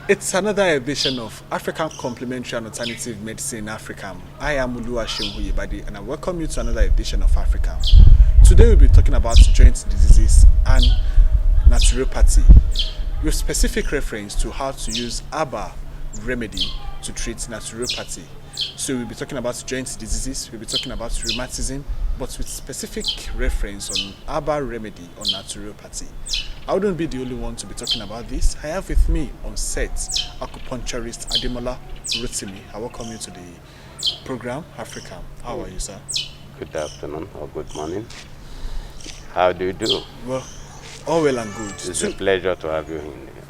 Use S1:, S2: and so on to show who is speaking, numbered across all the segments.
S1: It's another edition of African Complementary and Alternative Medicine Africam. I am Oluwaseun Oyebade and I welcome you to another edition of Africam. Today we'll be talking about joint diseases and naturopathy with specific reference to how to use herbal remedy to treat naturopathy. So we'll be talking about joint diseases, we'll be talking about rheumatism, but with specific reference on herbal remedy or naturopathy. I wouldn't be the only one to be talking about this. I have with me on set Acupuncturist Ademola Rotimi. I welcome you to the program, Africam. How are you, sir?
S2: Good afternoon or good morning. How do you do?
S1: Well, all well and good.
S2: It's a pleasure to have you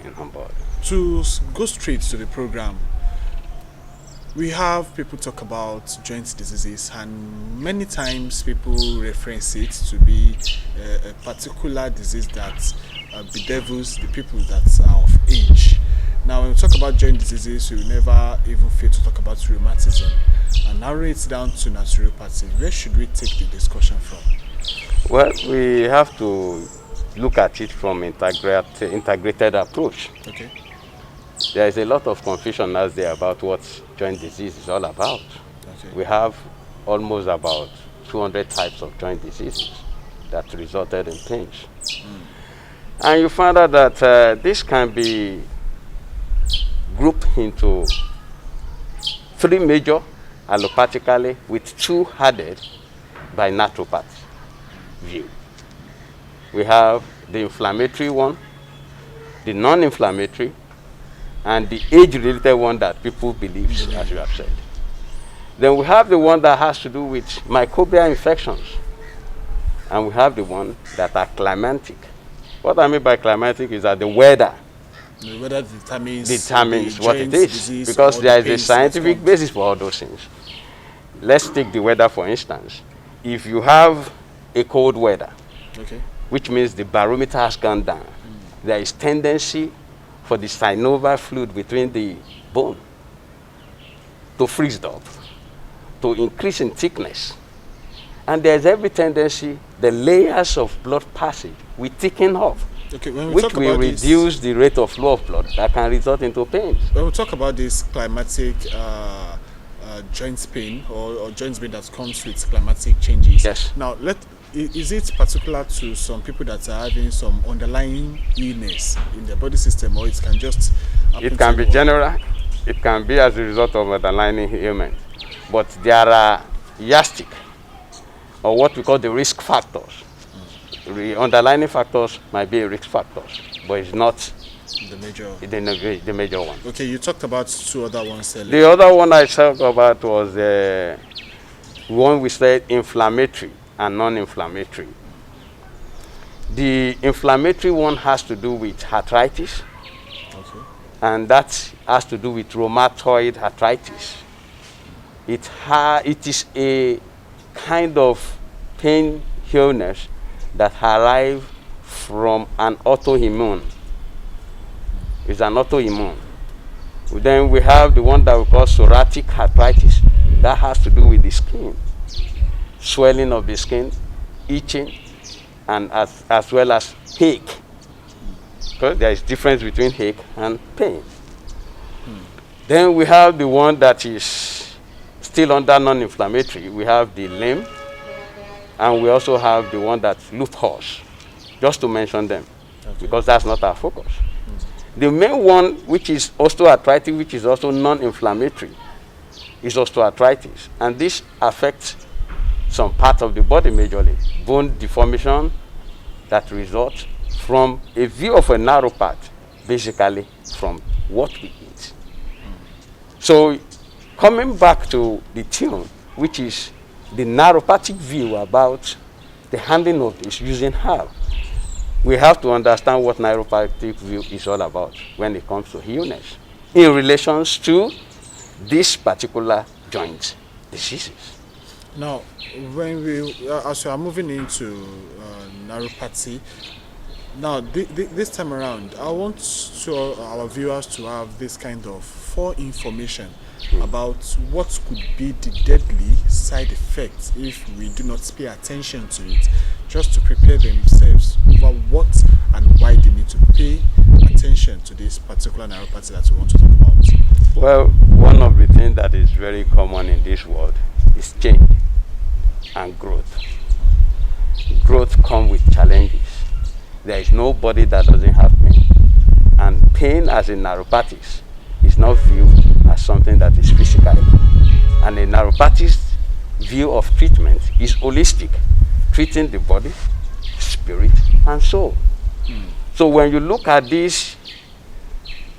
S2: in on board.
S1: To go straight to the program, we have people talk about joint diseases, and many times people reference it to be a particular disease that bedevils the people that are of age. Now, when we talk about joint diseases, we will never even fail to talk about rheumatism and narrow it down to naturopathy. Where should we take the discussion from?
S2: Well, we have to look at it from integrated approach.
S1: Okay.
S2: There is a lot of confusion out there about what joint disease is all about.
S1: Okay.
S2: We have almost about 200 types of joint diseases that resulted in pains. And you find out that this can be grouped into three major allopathically, with two added by naturopath view. We have the inflammatory one, the non-inflammatory, and the age-related one that people believe, as you have said. Then we have the one that has to do with microbial infections, and we have the one that are climatic. What I mean by climatic is that the weather determines what it is, because there is a scientific basis for all those things. Let's take the weather for instance. If you have a cold weather,
S1: Okay.
S2: which means the barometer has gone down, there is tendency for the synovial fluid between the bone to freeze up, to increase in thickness. And there's every tendency the layers of blood passage will thicken up,
S1: Okay, when we
S2: which
S1: talk
S2: will
S1: about
S2: reduce the rate of flow of blood that can result into pains.
S1: When we talk about this climatic joint pain or joint pain that comes with climatic changes,
S2: Yes.
S1: Now, is it particular to some people that are having some underlying illness in their body system, or it can just happen
S2: It can
S1: to
S2: be
S1: anyone?
S2: general, it can be as a result of underlying ailment. But there are yastic, or what we call the risk factors. The underlying factors might be risk factors, but it's not
S1: The major.
S2: the major one.
S1: Okay, you talked about two other ones earlier.
S2: The other one I talked about was one we said inflammatory and non-inflammatory. The inflammatory one has to do with arthritis,
S1: Okay.
S2: and that has to do with rheumatoid arthritis. It is a kind of pain illness that arrives from an autoimmune. It's an autoimmune. Then we have the one that we call psoriatic arthritis. That has to do with the skin, swelling of the skin, itching, and as well as ache. Because there is difference between ache and pain. Then we have the one that is still under non-inflammatory. We have the limb, and we also have the one that's lupus, just to mention them, because that's not our focus. The main one, which is osteoarthritis, which is also non-inflammatory, is osteoarthritis, and this affects some part of the body majorly, bone deformation that results from a view of a naturopath, basically from what we eat. So coming back to the tune, which is the naturopathic view about the handling of this using herb, we have to understand what naturopathic view is all about when it comes to illness in relation to this particular joint diseases.
S1: Now, when we as we are moving into naturopathy, now this time around, I want our viewers to have this kind of information about what could be the deadly side effects if we do not pay attention to it. just to prepare themselves over what and why they need to pay attention to this particular neuropathy that we want to talk about?
S2: Well, one of the things that is very common in this world is change and growth. Growth comes with challenges. There is nobody that doesn't have pain. And pain as in neuropathies is not viewed as something that is physical. And a neuropathist view of treatment is holistic, treating the body, spirit, and soul. So when you look at this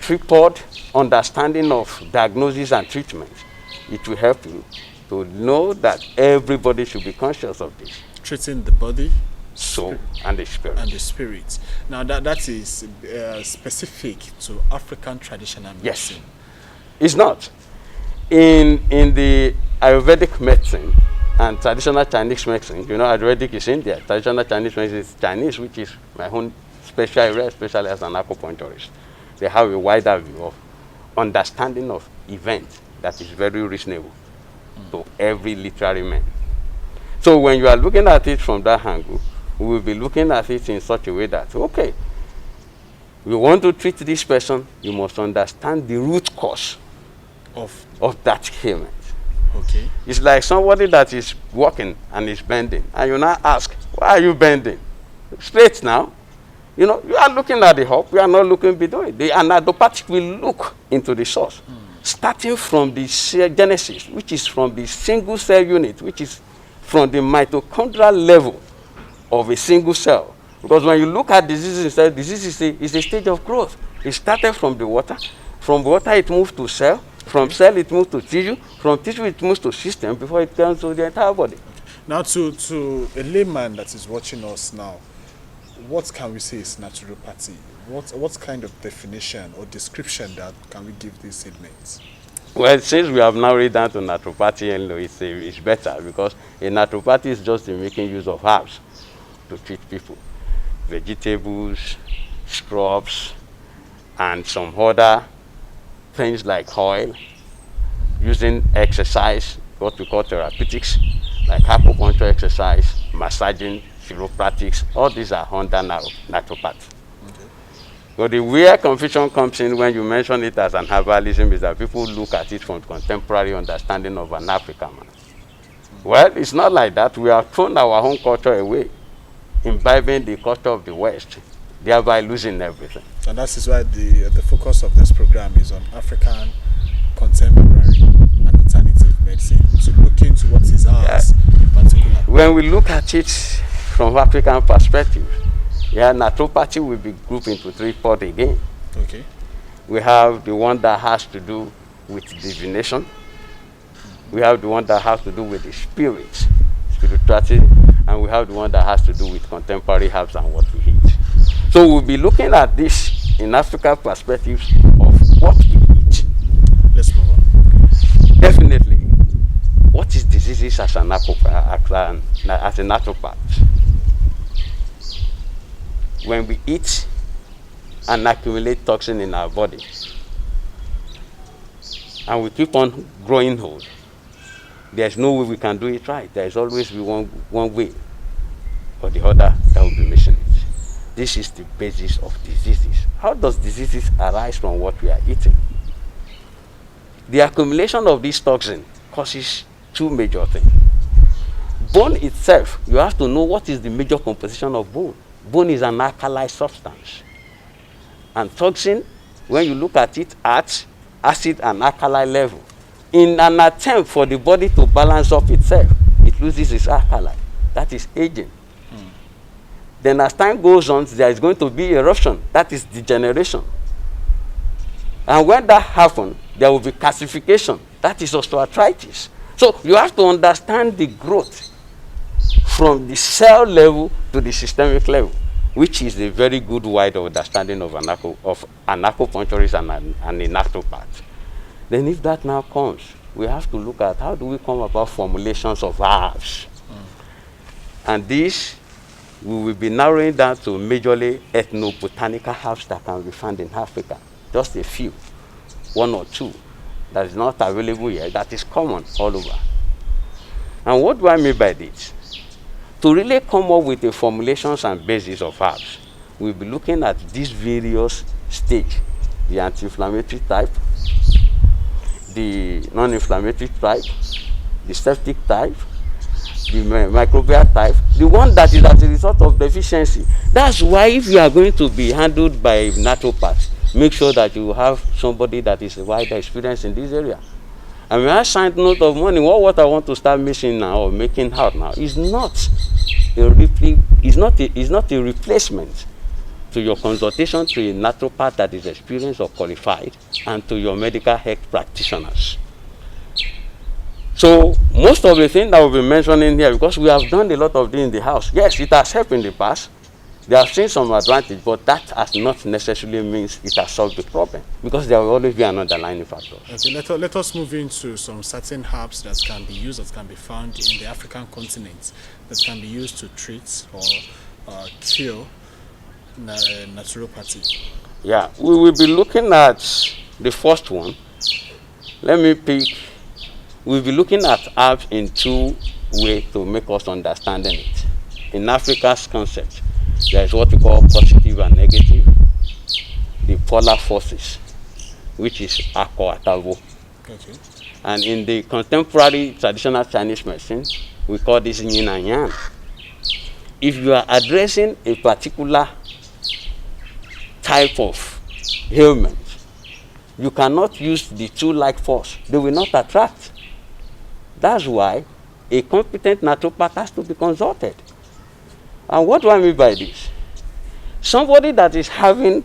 S2: tripod understanding of diagnosis and treatment, it will help you to know that everybody should be conscious of this.
S1: Treating the body,
S2: Soul, and the spirit.
S1: and the spirit. Now that is specific to African traditional
S2: Yes.
S1: medicine.
S2: It's not. In the Ayurvedic medicine and traditional Chinese medicine, you know, Ayurvedic is India, traditional Chinese medicine is Chinese, which is my own special area, especially as an acupuncturist. They have a wider view of understanding of events that is very reasonable to every literary man. So when you are looking at it from that angle, we will be looking at it in such a way that, okay, we want to treat this person, you must understand the root cause of that ailment.
S1: Okay.
S2: It's like somebody that is walking and is bending, and you now ask, why are you bending? Straight now. You know, you are looking at the hop, you are not looking below it. The anadopathic will look into the source, starting from the cell genesis, which is from the single cell unit, which is from the mitochondrial level of a single cell. Because when you look at disease is a stage of growth. It started from the water. From water it moves to cell. From cell it moves to tissue. From tissue it moves to system before it comes to the entire body.
S1: Now to a layman that is watching us now, what can we say is naturopathy? What kind of definition or description that can we give these ailments?
S2: Well, since we have narrowed it down to naturopathy, and it's better because a naturopathy is just making use of herbs to treat people. Vegetables, scrubs, and some other things like oil, using exercise, what we call therapeutics, like acupuncture exercise, massaging, chiropractics, all these are under naturopathy. But the where confusion comes in when you mention it as an herbalism is that people look at it from contemporary understanding of an African man. Well, it's not like that. We have thrown our own culture away, imbibing the culture of the West, thereby losing everything.
S1: And that is why the focus of this program is on African contemporary and alternative medicine, to look into what is ours in particular.
S2: When we look at it from African perspective, naturopathy will be grouped into three parts again.
S1: Okay.
S2: We have the one that has to do with divination. We have the one that has to do with the spirit, spirituality, and we have the one that has to do with contemporary herbs and what we eat. So we'll be looking at this in African perspectives of what we eat.
S1: Let's move on.
S2: Definitely, what is diseases as a naturopath? When we eat and accumulate toxin in our body, and we keep on growing old, there's no way we can do it right. There is always be one way or the other that will be missing it. This is the basis of diseases. How does diseases arise from what we are eating? The accumulation of this toxin causes two major things. Bone itself, you have to know what is the major composition of bone. Bone is an alkali substance. And toxin, when you look at it at acid and alkali level, in an attempt for the body to balance up itself, it loses its alkali. That is aging. Then as time goes on, there is going to be eruption. That is degeneration. And when that happens, there will be calcification. That is osteoarthritis. So you have to understand the growth from the cell level to the systemic level, which is a very good wide understanding of an acupuncturist and a naturopath. Then if that now comes, we have to look at how do we come about formulations of herbs. And this, we will be narrowing down to majorly ethnobotanical herbs that can be found in Africa. Just a few, one or two, that is not available here, that is common all over. And what do I mean by this? To really come up with the formulations and basis of herbs, we'll be looking at these various stages: the anti-inflammatory type, the non-inflammatory type, the septic type, the microbial type, the one that is as a result of deficiency. That's why if you are going to be handled by a naturopath, make sure that you have somebody that is wider experienced in this area. And when I signed note of money, what I want to start missing now or making out now is not a replacement to your consultation to a naturopath that is experienced or qualified, and to your medical health practitioners. So most of the things that we'll be mentioning here, because we have done a lot of this in the house, yes, it has helped in the past. They have seen some advantage, but that has not necessarily means it has solved the problem, because there will always be an underlying factor.
S1: Okay, let us move into some certain herbs that can be used, that can be found in the African continent, that can be used to treat or cure naturopathy.
S2: Yeah, we will be looking at the first one. Let me pick. We'll be looking at herbs in two ways to make us understanding it. In Africa's concept, there is what we call positive and negative, the polar forces, which is Akko.
S1: Okay.
S2: And in the contemporary traditional Chinese medicine, we call this yin and yang. If you are addressing a particular type of ailment, you cannot use the two like force. They will not attract. That's why a competent naturopath has to be consulted. And what do I mean by this? Somebody that is having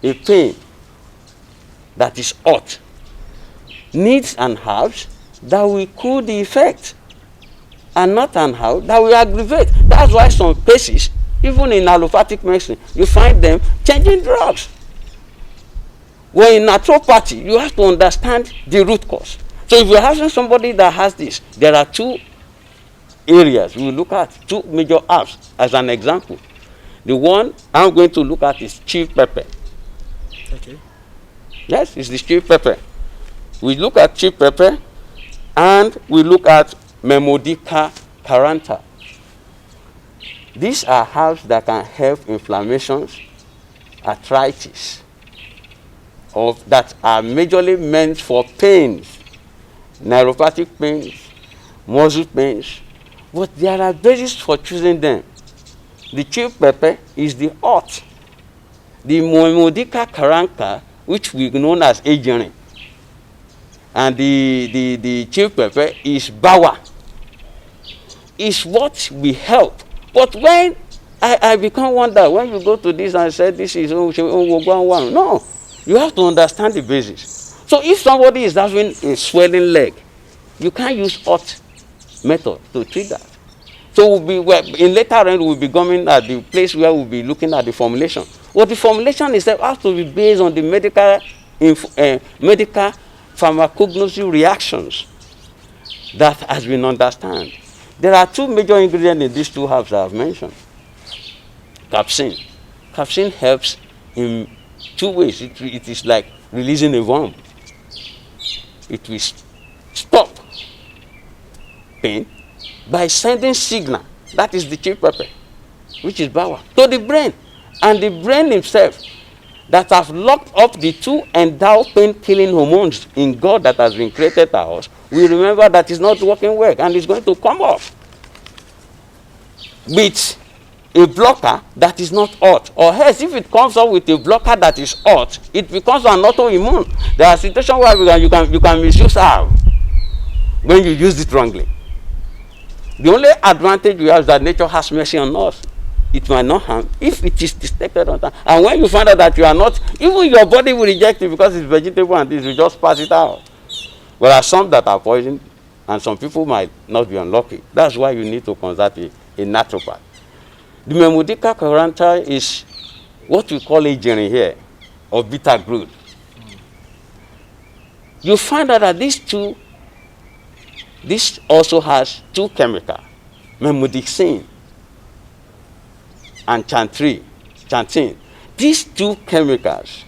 S2: a pain that is hot needs an herbs that will cool the effect, and not an herb that will aggravate. That's why some cases, even in allopathic medicine, you find them changing drugs. When in naturopathy, you have to understand the root cause. So if you're having somebody that has this, there are two areas we will look at, two major herbs as an example. The one I'm going to look at is chief pepper.
S1: Okay.
S2: Yes, it's the chief pepper. We look at chief pepper, and we look at Memodica caranta. These are herbs that can help inflammations, arthritis, that are majorly meant for pains, neuropathic pains, muscle pains, but there are bases for choosing them. The chief pepper is the hot. The Memodica caranta, which we know as agerine, and the chief pepper is bawa. Is what we help. But when I become wonder, when you go to this and say this is no, you have to understand the basis. So if somebody is having a swelling leg, you can't use hot method to treat that. So in later on we'll be coming at the place where we'll be looking at the formulation. Well, the formulation itself has to be based on the medical pharmacognosy reactions that has been understood. There are two major ingredients in these two herbs I have mentioned. Capsaicin. Capsaicin helps in two ways. It is like releasing a worm. It will stop pain by sending signal. That is the chief pepper, which is bawa, to the brain. And the brain itself that have locked up the two endowed pain-killing hormones in God that has been created by us, we remember that it's not working well, and it's going to come off with a blocker that is not hot. Or else, if it comes up with a blocker that is hot, it becomes an autoimmune. There are situations where you can misuse herb when you use it wrongly. The only advantage we have is that nature has mercy on us. It might not harm if it is detected on time. And when you find out that you are not, even your body will reject it because it's vegetable and this will just pass it out. There are some that are poisoned, and some people might not be unlucky. That's why you need to consult a naturopath. The Memodica caranta is what we call agerine here, or bitter root. You find out that this also has two chemicals, memodixin and chantin. These two chemicals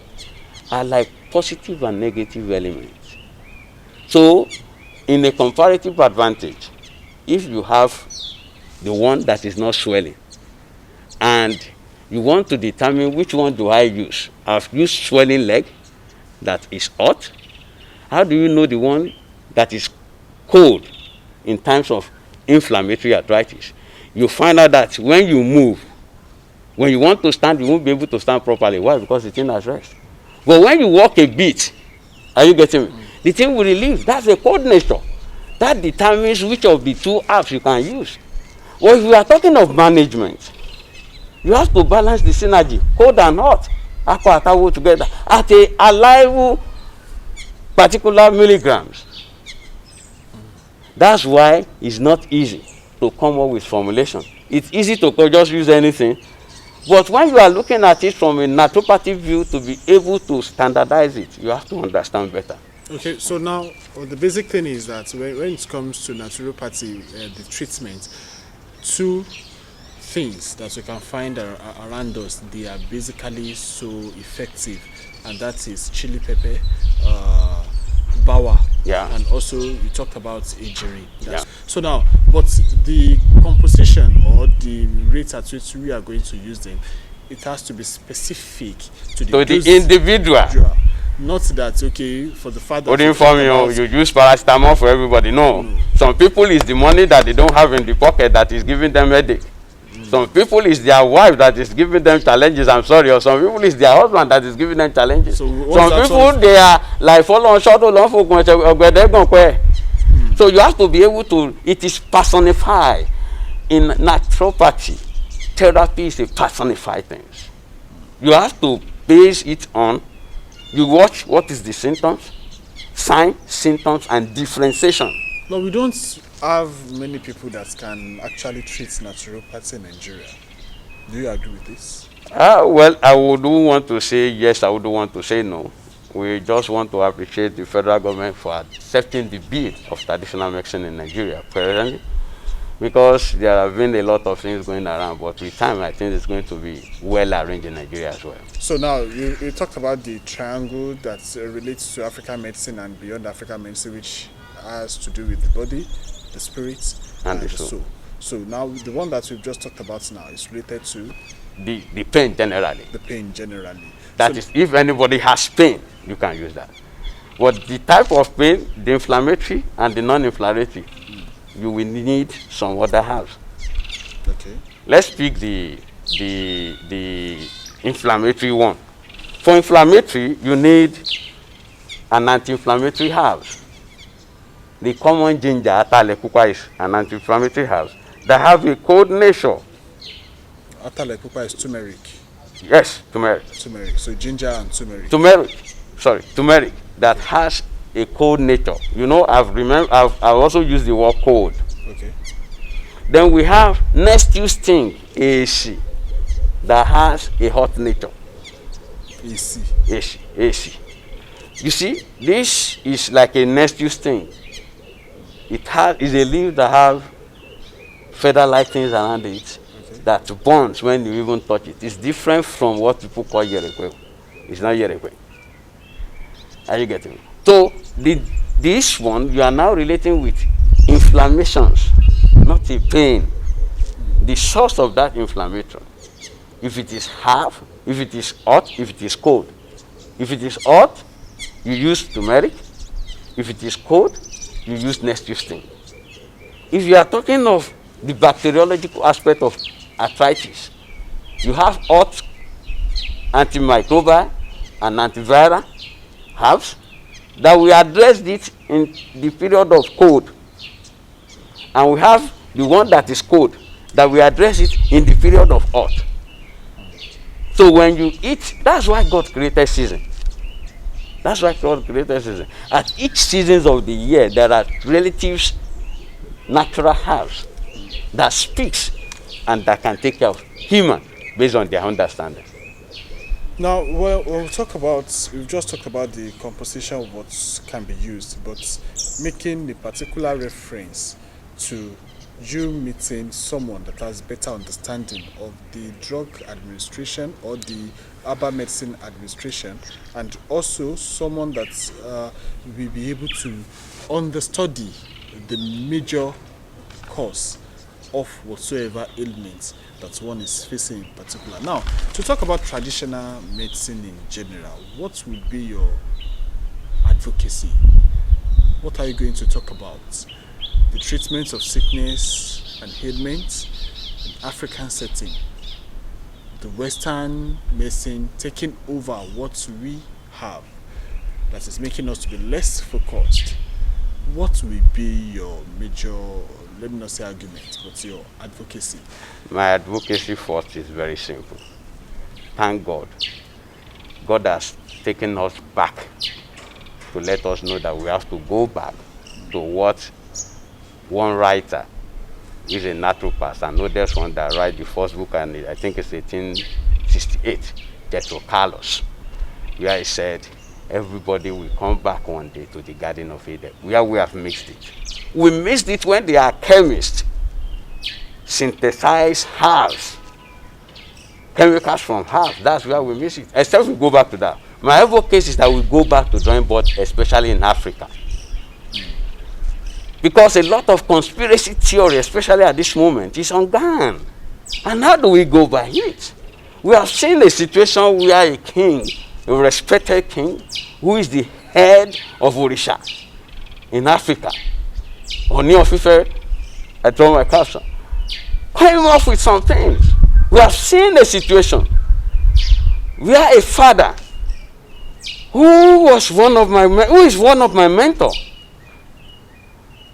S2: are like positive and negative elements. So, in a comparative advantage, if you have the one that is not swelling. And you want to determine which one do I use. I've used swelling leg that is hot. How do you know the one that is cold in terms of inflammatory arthritis? You find out that when you move, when you want to stand, you won't be able to stand properly. Why? Because the thing has rest. But when you walk a bit, are you getting me? The thing will relieve. That's a cold nature. That determines which of the two apps you can use. Well, if we are talking of management, you have to balance the synergy, cold and hot, aqua and together at a alive particular milligrams. That's why it's not easy to come up with formulation. It's easy to just use anything, but when you are looking at it from a naturopathic view, to be able to standardize it, you have to understand better.
S1: Okay, so now the basic thing is that when it comes to naturopathy, the treatment, two things that we can find around us, they are basically so effective, and that is chili pepper, bawa, and also you talked about ejiri. So now, but the composition or the rate at which we are going to use them, it has to be specific to the
S2: individual.
S1: Not that, okay, for the fact that
S2: you use paracetamol for everybody. No. Some people is the money that they don't have in the pocket that is giving them headache. Some people is their wife that is giving them challenges. I'm sorry. Or some people is their husband that is giving them challenges. So some people, they are like follow short. So you have to be able to, it is personified. In naturopathy, therapy is a personified thing. You have to base it on, you watch what is the symptoms, signs, symptoms, and differentiation.
S1: No, we don't have many people that can actually treat naturopathy in Nigeria. Do you agree with this?
S2: Well, I would want to say yes, I would want to say no. We just want to appreciate the federal government for accepting the bid of traditional medicine in Nigeria presently, because there have been a lot of things going around, but with time I think it's going to be well arranged in Nigeria as well.
S1: So now you talked about the triangle that relates to African medicine and beyond African medicine, which has to do with the body, the spirit, and the soul. So now the one that we've just talked about now is related to
S2: the pain generally.
S1: The pain generally.
S2: That is, if anybody has pain, you can use that. But the type of pain, the inflammatory and the non-inflammatory, you will need some other herbs.
S1: Okay.
S2: Let's pick the inflammatory one. For inflammatory, you need an anti-inflammatory herb. The common ginger, atalekupa, is an anti-inflammatory herb that have a cold nature.
S1: Atalekupa is turmeric.
S2: Yes, turmeric.
S1: Turmeric. So ginger and turmeric.
S2: Turmeric that has a cold nature. You know, I've also used the word cold.
S1: Okay.
S2: Then we have next use thing, AC, that has a hot nature. AC. You see, this is like a next use thing. It is a leaf that have feather-like things around it, okay, that burns when you even touch it. It's different from what people call yerekwe. It's not yerekwe. Are you getting me? So this one, you are now relating with inflammations, not a pain. The source of that inflammation. If it is half, if it is hot, if it is cold. If it is hot, you use turmeric. If it is cold, you use next use thing. If you are talking of the bacteriological aspect of arthritis, you have hot antimicrobial and antiviral herbs that we addressed it in the period of cold, and we have the one that is cold that we address it in the period of hot. So when you eat, that's why God created season. That's why God created season. At each seasons of the year, there are relatives, natural herbs that speaks and that can take care of human based on their understanding.
S1: Now, well, we've just talked about the composition of what can be used, but making a particular reference to you meeting someone that has better understanding of the drug administration or the herbal medicine administration, and also someone that will be able to understudy the major cause of whatsoever ailments that one is facing in particular. Now, to talk about traditional medicine in general, what would be your advocacy? What are you going to talk about? The treatment of sickness and ailments in African setting. The Western medicine taking over what we have, that is making us to be less focused. What will be your major, let me not say argument, but your advocacy?
S2: My advocacy first is very simple. Thank God. God has taken us back to let us know that we have to go back to what one writer, is a naturopath, and know there's one that wrote the first book, and I think it's 1868, Jethro Carlos, where he said, everybody will come back one day to the Garden of Eden, where we have mixed it. We mixed it when the alchemists synthesize herbs, chemicals from herbs. That's where we mix it. Except we go back to that. My advocacy is that we go back to drawing board, especially in Africa. Because a lot of conspiracy theory, especially at this moment, is on ground. And how do we go by it? We have seen a situation where a king, a respected king, who is the head of Orisha in Africa, Oni of Ife, I draw my caption, came off with some things. We have seen a situation where a father who is one of my mentors,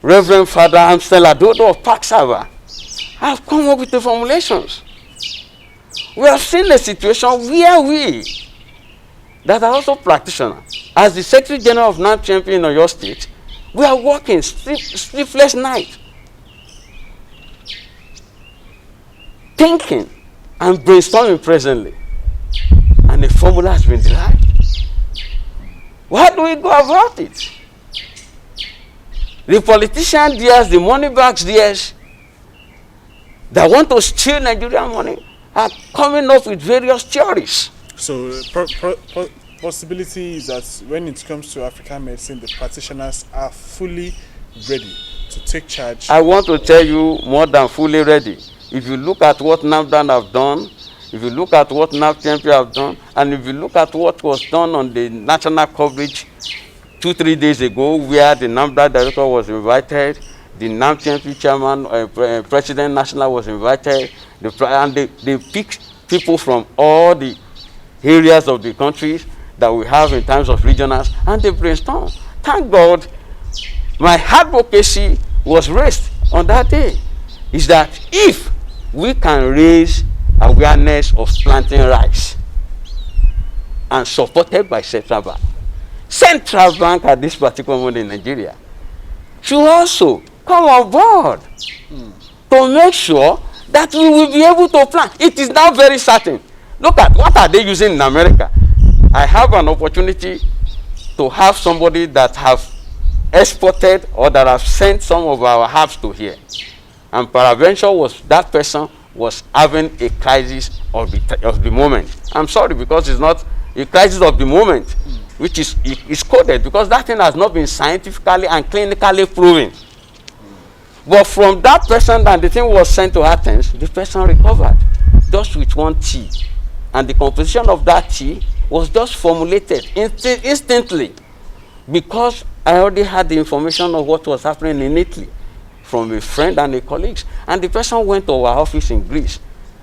S2: Reverend Father Amstel Adodo of Paksava, have come up with the formulations. We have seen a situation where we, that are also practitioners, as the Secretary General of NAM Champion in your state, we are working sleepless night, thinking and brainstorming presently, and the formula has been derived. How do we go about it? The politician dares, the money bags dares, that want to steal Nigerian money are coming up with various theories.
S1: So, possibility is that when it comes to African medicine, the practitioners are fully ready to take charge.
S2: I want to tell you, more than fully ready. If you look at what NAFDAN have done, if you look at what NAFTMP have done, and if you look at what was done on the national coverage 2-3 days ago, where the NAFDAN director was invited, the NAFTMP chairman, president national was invited, and they picked people from all the areas of the countries that we have in terms of regionals, and they brainstorm. Thank God, my advocacy was raised on that day, is that if we can raise awareness of planting rice, and supported by Central Bank at this particular moment in Nigeria, should also come on board to make sure that we will be able to plant. It is now very certain. Look at what are they using in America. I have an opportunity to have somebody that have exported or that have sent some of our herbs to here. And peradventure was that person was having a crisis of the moment. I'm sorry, because it's not a crisis of the moment, which is coded, because that thing has not been scientifically and clinically proven. But from that person that the thing was sent to Athens, the person recovered just with one tea. And the composition of that tea was just formulated instantly, because I already had the information of what was happening in Italy from a friend and a colleague. And the person went to our office in Greece.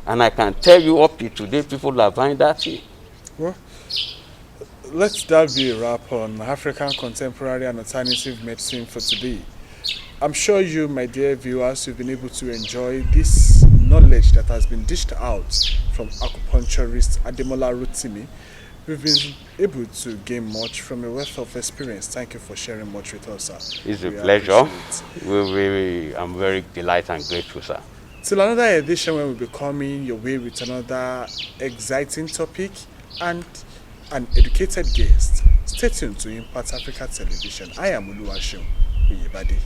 S2: And I can tell you up to today, people are buying that tea.
S1: Well, let that be a wrap on African contemporary and alternative medicine for today. I'm sure you, my dear viewers, you've been able to enjoy this knowledge that has been dished out from Acupuncturist Ademola Rotimi. We've been able to gain much from a wealth of experience. Thank you for sharing much with us, sir.
S2: It's a pleasure. I'm very delighted and grateful, sir.
S1: Till another edition when we'll be coming your way with another exciting topic and an educated guest. Stay tuned to Impact Africa Television. I am Oluwaseun Oyebade.